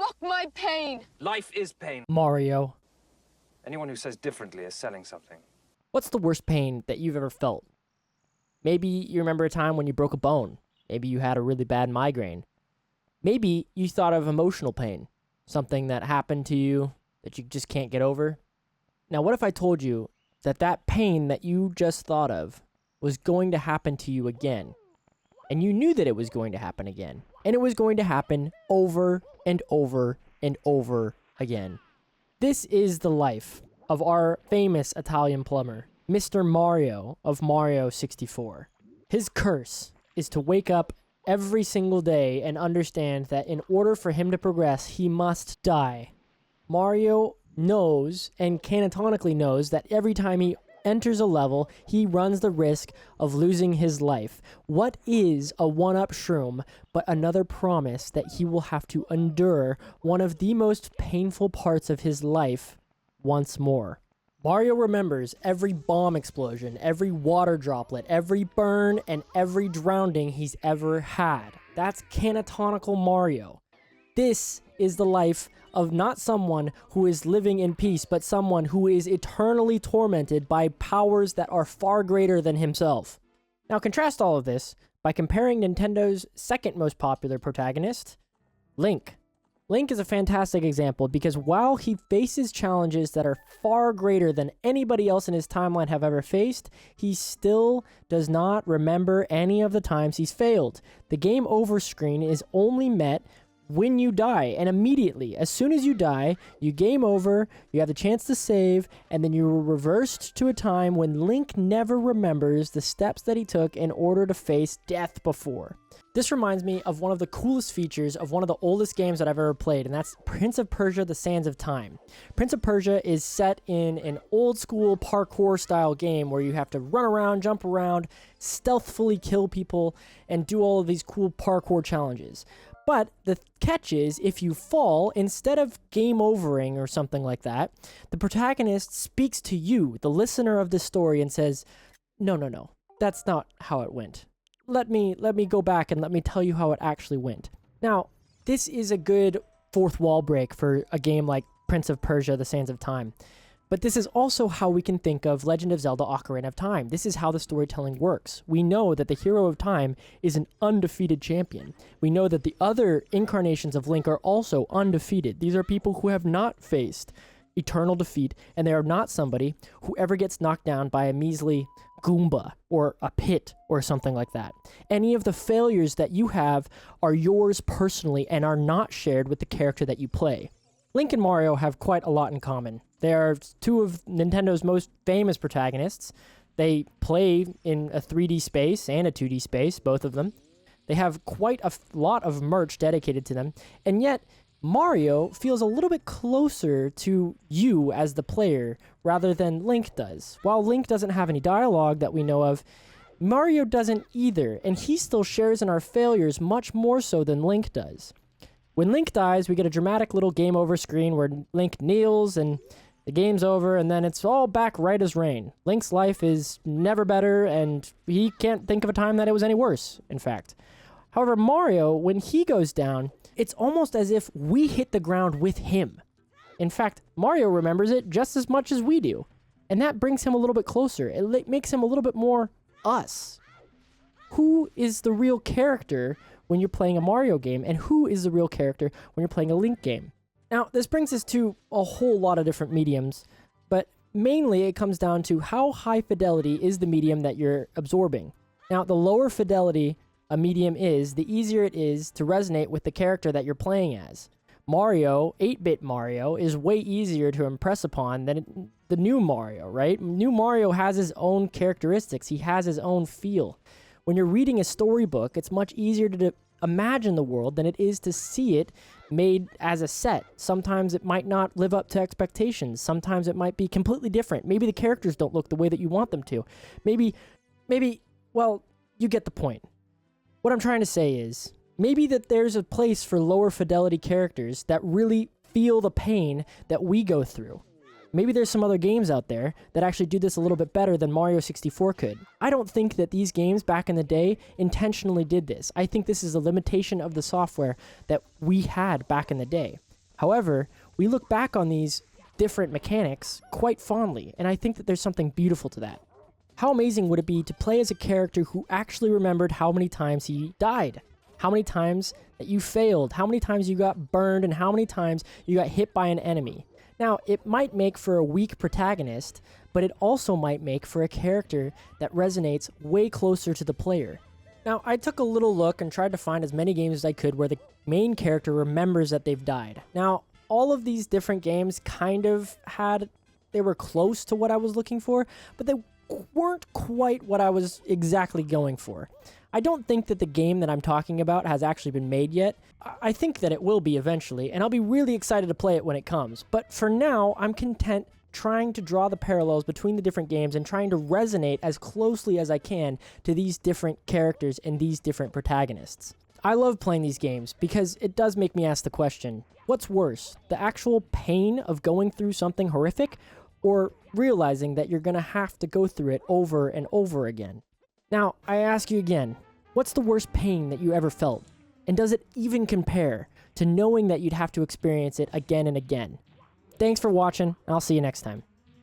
mock my pain. Life is pain. Mario. Anyone who says differently is selling something. What's the worst pain that you've ever felt? Maybe you remember a time when you broke a bone. Maybe you had a really bad migraine. Maybe you thought of emotional pain, something that happened to you that you just can't get over. Now, what if I told you that that pain that you just thought of was going to happen to you again? And you knew that it was going to happen again. And it was going to happen over and over and over again. This is the life of our famous Italian plumber, Mr. Mario of Mario 64. His curse is to wake up every single day and understand that in order for him to progress, he must die. Mario knows, and canonically knows, that every time he enters a level, he runs the risk of losing his life. What is a one-up shroom but another promise that he will have to endure one of the most painful parts of his life once more? Mario remembers every bomb explosion, every water droplet, every burn, and every drowning he's ever had. That's canonical Mario. This is the life of not someone who is living in peace, but someone who is eternally tormented by powers that are far greater than himself. Now contrast all of this by comparing Nintendo's second most popular protagonist, Link. Link is a fantastic example because while he faces challenges that are far greater than anybody else in his timeline have ever faced, he still does not remember any of the times he's failed. The game over screen is only met when you die, and immediately, as soon as you die, you game over, you have the chance to save, and then you're reversed to a time when Link never remembers the steps that he took in order to face death before. This reminds me of one of the coolest features of one of the oldest games that I've ever played, and that's Prince of Persia: The Sands of Time. Prince of Persia is set in an old school parkour style game where you have to run around, jump around, stealthily kill people, and do all of these cool parkour challenges. But the catch is, if you fall, instead of game overing or something like that, the protagonist speaks to you, the listener of the story, and says, no, that's not how it went. Let me go back and let me tell you how it actually went. Now, this is a good fourth wall break for a game like Prince of Persia: The Sands of Time. But this is also how we can think of Legend of Zelda: Ocarina of Time. This is how the storytelling works. We know that the hero of time is an undefeated champion. We know that the other incarnations of Link are also undefeated. These are people who have not faced eternal defeat, and they are not somebody who ever gets knocked down by a measly Goomba or a pit or something like that. Any of the failures that you have are yours personally and are not shared with the character that you play. Link and Mario have quite a lot in common. They are two of Nintendo's most famous protagonists. They play in a 3D space and a 2D space, both of them. They have quite a lot of merch dedicated to them, and yet Mario feels a little bit closer to you as the player rather than Link does. While Link doesn't have any dialogue that we know of, Mario doesn't either, and he still shares in our failures much more so than Link does. When Link dies, we get a dramatic little game over screen where Link kneels and the game's over, and then it's all back right as rain. Link's life is never better, and he can't think of a time that it was any worse, in fact. However, Mario, when he goes down, it's almost as if we hit the ground with him. In fact, Mario remembers it just as much as we do, and that brings him a little bit closer. It makes him a little bit more us. Who is the real character when you're playing a Mario game, and who is the real character when you're playing a Link game? Now, this brings us to a whole lot of different mediums, but mainly it comes down to how high fidelity is the medium that you're absorbing. Now, the lower fidelity a medium is, the easier it is to resonate with the character that you're playing as. Mario, 8-bit Mario, is way easier to impress upon than the new Mario, right? New Mario has his own characteristics. He has his own feel. When you're reading a storybook, it's much easier to imagine the world than it is to see it made as a set. Sometimes it might not live up to expectations. Sometimes it might be completely different. Maybe the characters don't look the way that you want them to. Maybe, well, you get the point. What I'm trying to say is, maybe that there's a place for lower fidelity characters that really feel the pain that we go through. Maybe there's some other games out there that actually do this a little bit better than Mario 64 could. I don't think that these games back in the day intentionally did this. I think this is a limitation of the software that we had back in the day. However, we look back on these different mechanics quite fondly, and I think that there's something beautiful to that. How amazing would it be to play as a character who actually remembered how many times he died? How many times that you failed? How many times you got burned? And how many times you got hit by an enemy? Now, it might make for a weak protagonist, but it also might make for a character that resonates way closer to the player. Now, I took a little look and tried to find as many games as I could where the main character remembers that they've died. Now, all of these different games they were close to what I was looking for, but they weren't quite what I was exactly going for. I don't think that the game that I'm talking about has actually been made yet. I think that it will be eventually, and I'll be really excited to play it when it comes. But for now, I'm content trying to draw the parallels between the different games and trying to resonate as closely as I can to these different characters and these different protagonists. I love playing these games because it does make me ask the question, what's worse, the actual pain of going through something horrific, or realizing that you're going to have to go through it over and over again? Now, I ask you again, what's the worst pain that you ever felt? And does it even compare to knowing that you'd have to experience it again and again? Thanks for watching, and I'll see you next time.